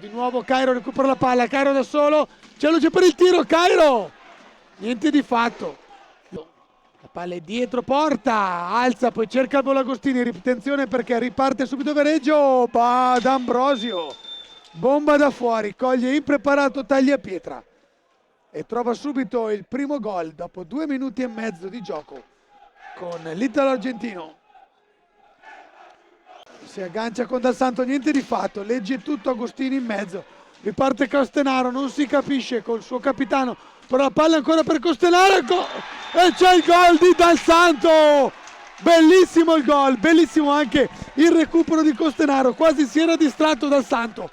Di nuovo Cairo recupera la palla, Cairo da solo, c'è luce per il tiro, Cairo! Niente di fatto. La palla è dietro porta, alza, poi cerca il volo Agostini, attenzione perché riparte subito Vereggio, D'Ambrosio, bomba da fuori, coglie impreparato Tagliapietra e trova subito il primo gol dopo 2 minuti e mezzo di gioco con l'Italo argentino. Si aggancia con Dal Santo, niente di fatto, legge tutto Agostini in mezzo, riparte Costenaro, non si capisce col suo capitano, però la palla ancora per Costenaro e c'è il gol di Dal Santo, bellissimo il gol, bellissimo anche il recupero di Costenaro, quasi si era distratto Dal Santo,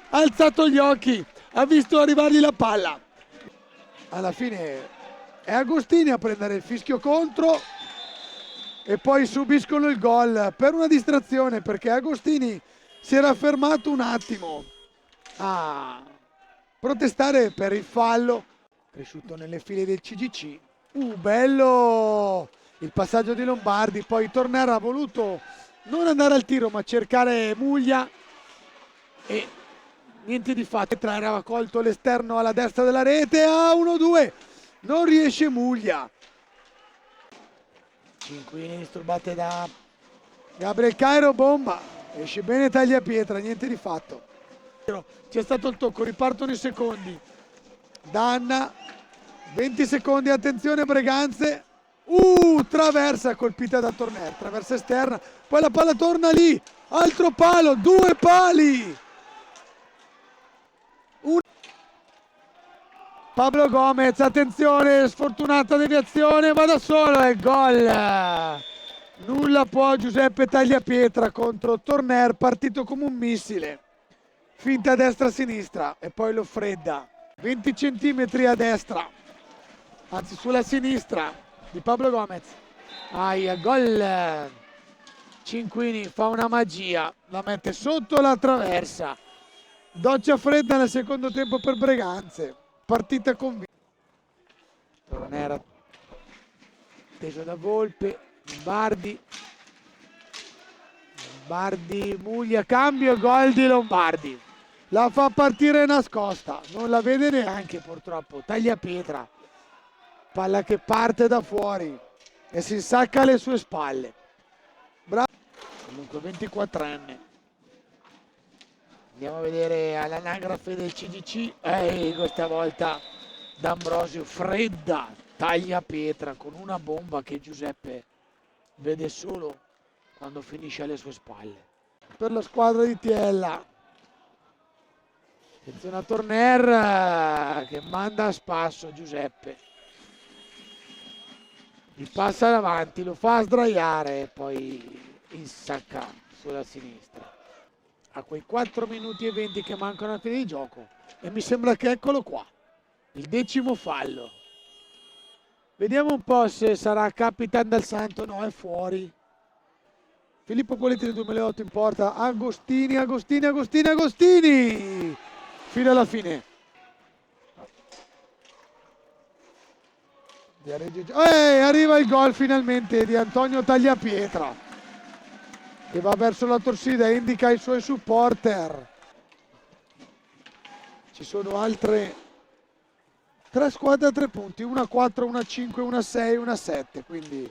ha alzato gli occhi, ha visto arrivargli la palla, alla fine è Agostini a prendere il fischio contro e poi subiscono il gol per una distrazione perché Agostini si era fermato un attimo a protestare per il fallo cresciuto nelle file del CGC. Bello il passaggio di Lombardi, poi Tornera ha voluto non andare al tiro ma cercare Muglia e niente di fatto, era colto l'esterno alla destra della rete, 1-2, non riesce Muglia. Cinquini disturbate da Gabriel Cairo, bomba, esce bene Tagliapietra, niente di fatto. C'è stato il tocco, ripartono i secondi. Danna, 20 secondi, attenzione Breganze. Traversa colpita da Torner, traversa esterna, poi la palla torna lì, altro palo, 2 pali. Pablo Gomez, attenzione, sfortunata deviazione, va da solo e gol. Nulla può Giuseppe Tagliapietra contro Torner, partito come un missile. Finta destra-sinistra e poi lo fredda. 20 centimetri a destra, anzi sulla sinistra di Pablo Gomez. Gol. Cinquini fa una magia, la mette sotto la traversa. Doccia fredda nel secondo tempo per Breganze. Partita convinta. Tornera teso da Volpe, Lombardi, Muglia, cambio, gol di Lombardi. La fa partire nascosta, non la vede neanche purtroppo. Tagliapietra, palla che parte da fuori e si insacca alle sue spalle. Bravo, comunque 24enne. Andiamo a vedere all'anagrafe del CGC, questa volta D'Ambrosio fredda, Tagliapietra con una bomba che Giuseppe vede solo quando finisce alle sue spalle. Per la squadra di Tiella, attenzione a Torner che manda a spasso Giuseppe, gli passa davanti, lo fa sdraiare e poi insacca sulla sinistra. A quei 4 minuti e 20 che mancano alla fine di gioco e mi sembra che eccolo qua, il 10° fallo. Vediamo un po' se sarà Capitan Dal Santo, no, è fuori. Filippo Poletti del 2008 in porta, Agostini, fino alla fine. Arriva il gol finalmente di Antonio Tagliapietra, che va verso la torsida e indica i suoi supporter. Ci sono altre 3 squadre a 3 punti, una 4, una 5, una 6, una 7, quindi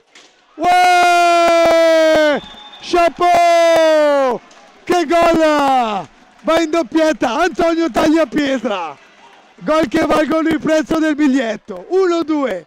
chapeau, che gol, va in doppietta Antonio Tagliapietra, gol che valgono il prezzo del biglietto, 1-2.